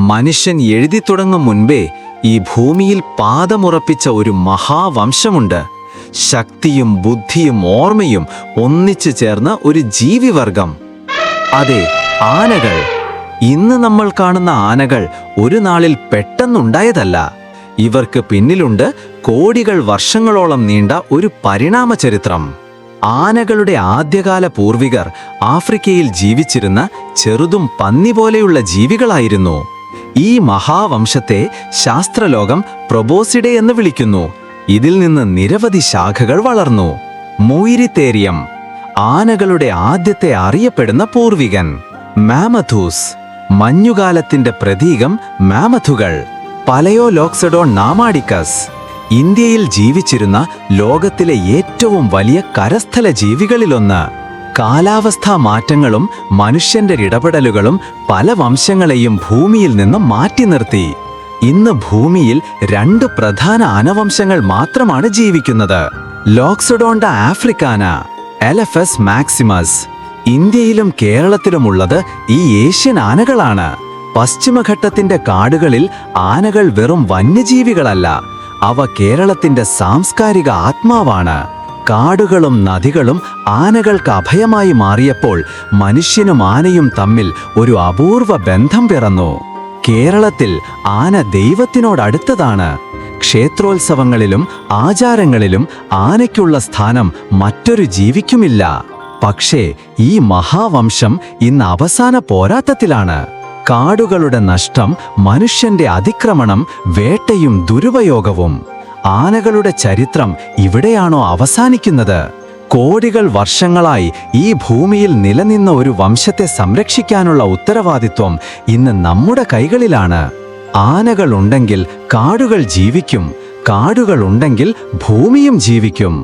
മനുഷ്യൻ എഴുതി തുടങ്ങും മുൻപേ ഈ ഭൂമിയിൽ പാദമുറപ്പിച്ച ഒരു മഹാവംശമുണ്ട്. ശക്തിയും ബുദ്ധിയും ഓർമ്മയും ഒന്നിച്ചു ചേർന്ന ഒരു ജീവിവർഗം. അതെ, ആനകൾ. ഇന്ന് നമ്മൾ കാണുന്ന ആനകൾ ഒരു നാളിൽ പെട്ടെന്നുണ്ടായതല്ല. ഇവർക്ക് പിന്നിലുണ്ട് കോടികൾ വർഷങ്ങളോളം നീണ്ട ഒരു പരിണാമ ചരിത്രം. ആനകളുടെ ആദ്യകാല പൂർവികർ ആഫ്രിക്കയിൽ ജീവിച്ചിരുന്ന ചെറുതും പന്നി പോലെയുള്ള ജീവികളായിരുന്നു. ഈ മഹാവംശത്തെ ശാസ്ത്രലോകം പ്രൊബോസിഡെ എന്ന് വിളിക്കുന്നു. ഇതിൽ നിന്ന് നിരവധി ശാഖകൾ വളർന്നു. മൊയിരിത്തേരിയം, ആനകളുടെ ആദ്യത്തെ അറിയപ്പെടുന്ന പൂർവികൻ. മാമഥൂസ്, മഞ്ഞുകാലത്തിന്റെ പ്രതീകം മാമഥുകൾ. പലയോലോക്സഡോൺ നാമാഡിക്കസ്, ഇന്ത്യയിൽ ജീവിച്ചിരുന്ന ലോകത്തിലെ ഏറ്റവും വലിയ കരസ്ഥല ജീവികളിലൊന്ന്. കാലാവസ്ഥാ മാറ്റങ്ങളും മനുഷ്യന്റെ ഇടപെടലുകളും പല വംശങ്ങളെയും ഭൂമിയിൽ നിന്ന് മാറ്റി നിർത്തി. ഇന്ന് ഭൂമിയിൽ 2 പ്രധാന ആനവംശങ്ങൾ മാത്രമാണ് ജീവിക്കുന്നത്: ലോക്സഡോണ്ട ആഫ്രിക്കാന, എലഫസ് മാക്സിമസ്. ഇന്ത്യയിലും കേരളത്തിലുമുള്ളത് ഈ ഏഷ്യൻ ആനകളാണ്. പശ്ചിമഘട്ടത്തിന്റെ കാടുകളിൽ ആനകൾ വെറും വന്യജീവികളല്ല, അവ കേരളത്തിന്റെ സാംസ്കാരിക ആത്മാവാണ്. കാടുകളും നദികളും ആനകൾക്ക് അഭയമായി മാറിയപ്പോൾ മനുഷ്യനും ആനയും തമ്മിൽ ഒരു അപൂർവ ബന്ധം പിറന്നു. കേരളത്തിൽ ആന ദൈവത്തിനോടടുത്തതാണ്. ക്ഷേത്രോത്സവങ്ങളിലും ആചാരങ്ങളിലും ആനയ്ക്കുള്ള സ്ഥാനം മറ്റൊരു ജീവിക്കുമില്ല. പക്ഷേ ഈ മഹാവംശം ഇന്ന് അവസാന പോരാട്ടത്തിലാണ്. കാടുകളുടെ നഷ്ടം, മനുഷ്യന്റെ അതിക്രമണം, വേട്ടയും ദുരുപയോഗവും. ആനകളുടെ ചരിത്രം ഇവിടെയാണോ അവസാനിക്കുന്നത്? കോടികൾ വർഷങ്ങളായി ഈ ഭൂമിയിൽ നിലനിന്ന ഒരു വംശത്തെ സംരക്ഷിക്കാനുള്ള ഉത്തരവാദിത്വം ഇന്ന് നമ്മുടെ കൈകളിലാണ്. ആനകളുണ്ടെങ്കിൽ കാടുകൾ ജീവിക്കും, കാടുകളുണ്ടെങ്കിൽ ഭൂമിയും ജീവിക്കും.